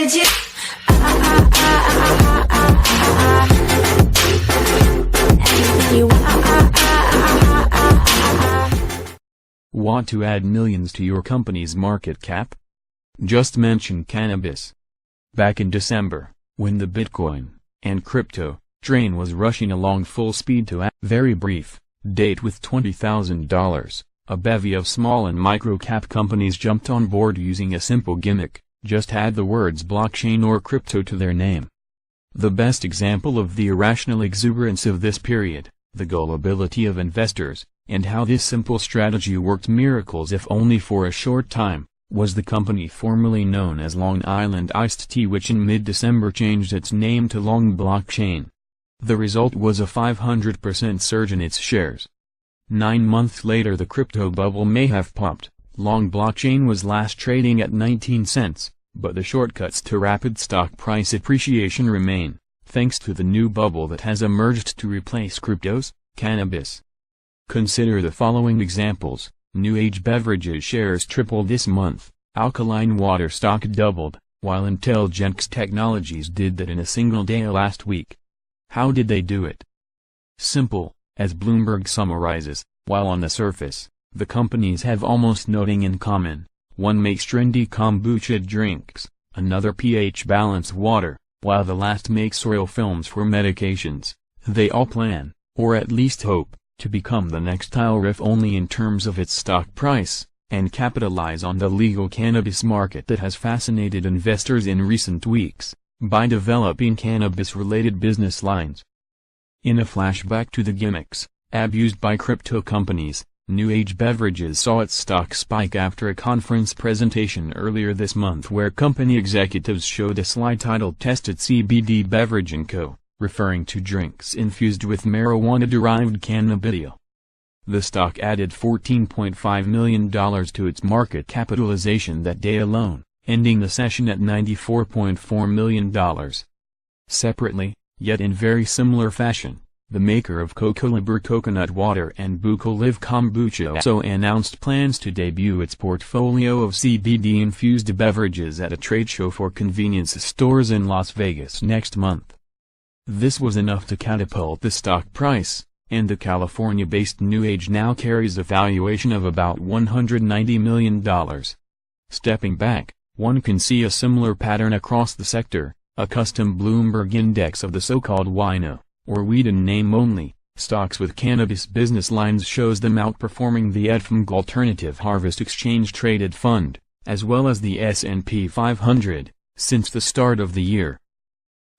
legit. Anything you Want to add millions to your company's market cap? Just mention cannabis. Back in December, when the Bitcoin and crypto train was rushing along full speed to a very brief date with $20,000, a bevy of small and micro-cap companies jumped on board using a simple gimmick: just add the words blockchain or crypto to their name. The best example of the irrational exuberance of this period, the gullibility of investors, and how this simple strategy worked miracles if only for a short time, was the company formerly known as Long Island Iced Tea, which in mid-December changed its name to Long Blockchain. The result was a 500% surge in its shares. 9 months later the crypto bubble may have popped. Long Blockchain was last trading at 19 cents, but the shortcuts to rapid stock price appreciation remain, thanks to the new bubble that has emerged to replace cryptos, cannabis. Consider the following examples. New Age Beverages shares tripled this month, alkaline water stock doubled, while Cannabis Technologies did that in a single day last week. How did they do it? Simple, as Bloomberg summarizes. While on the surface, the companies have almost nothing in common. One makes trendy kombucha drinks, another pH-balanced water, while the last makes oil films for medications. They all plan, or at least hope, to become the next riff only in terms of its stock price, and capitalize on the legal cannabis market that has fascinated investors in recent weeks, by developing cannabis-related business lines. In a flashback to the gimmicks abused by crypto companies, New Age Beverages saw its stock spike after a conference presentation earlier this month where company executives showed a slide titled "Tested CBD Beverage & Co., referring to drinks infused with marijuana-derived cannabidiol. The stock added $14.5 million to its market capitalization that day alone, ending the session at $94.4 million. Separately, yet in very similar fashion, the maker of Coca-Cola Coconut Water and Buco-Live Kombucha also announced plans to debut its portfolio of CBD-infused beverages at a trade show for convenience stores in Las Vegas next month. This was enough to catapult the stock price, and the California-based New Age now carries a valuation of about $190 million. Stepping back, one can see a similar pattern across the sector. A custom Bloomberg index of the so-called wino, or weed in name only, stocks with cannabis business lines shows them outperforming the FMG Alternative Harvest Exchange Traded Fund, as well as the S&P 500, since the start of the year.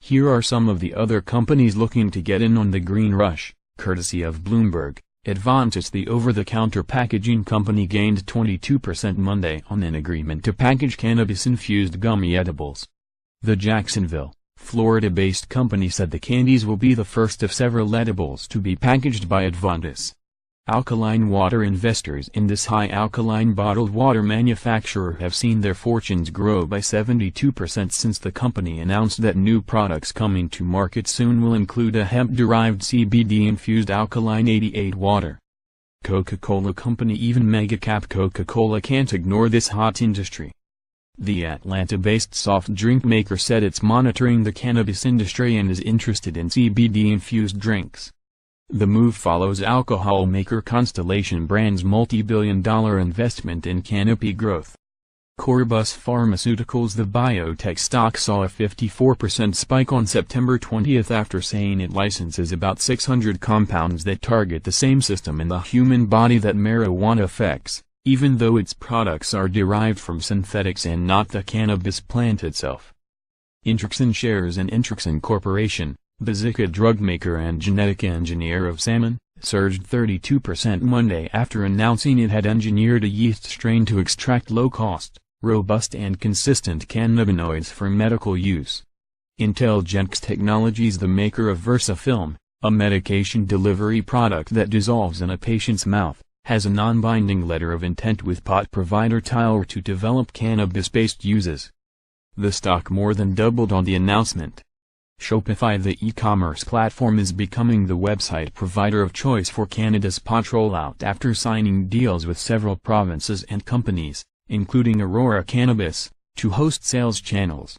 Here are some of the other companies looking to get in on the green rush, courtesy of Bloomberg. Advantis, the over-the-counter packaging company, gained 22% Monday on an agreement to package cannabis-infused gummy edibles. The Jacksonville, Florida-based company said the candies will be the first of several edibles to be packaged by Advantis. Alkaline water investors in this high-alkaline bottled water manufacturer have seen their fortunes grow by 72% since the company announced that new products coming to market soon will include a hemp-derived CBD-infused alkaline 88 water. Coca-Cola Company, even mega-cap Coca-Cola, can't ignore this hot industry. The Atlanta-based soft drink maker said it's monitoring the cannabis industry and is interested in CBD-infused drinks. The move follows alcohol maker Constellation Brands' multi-billion-dollar investment in Canopy Growth. Corbus Pharmaceuticals, the biotech stock, saw a 54% spike on September 20 after saying it licenses about 600 compounds that target the same system in the human body that marijuana affects, even though its products are derived from synthetics and not the cannabis plant itself. Intrexin shares in Intrexin Corporation, the Zika drug maker and genetic engineer of salmon, surged 32% Monday after announcing it had engineered a yeast strain to extract low-cost, robust and consistent cannabinoids for medical use. Cannabis Technologies, the maker of VersaFilm, a medication delivery product that dissolves in a patient's mouth, has a non-binding letter of intent with pot provider Tyler to develop cannabis-based uses. The stock more than doubled on the announcement. Shopify, the e-commerce platform, is becoming the website provider of choice for Canada's pot rollout after signing deals with several provinces and companies, including Aurora Cannabis, to host sales channels.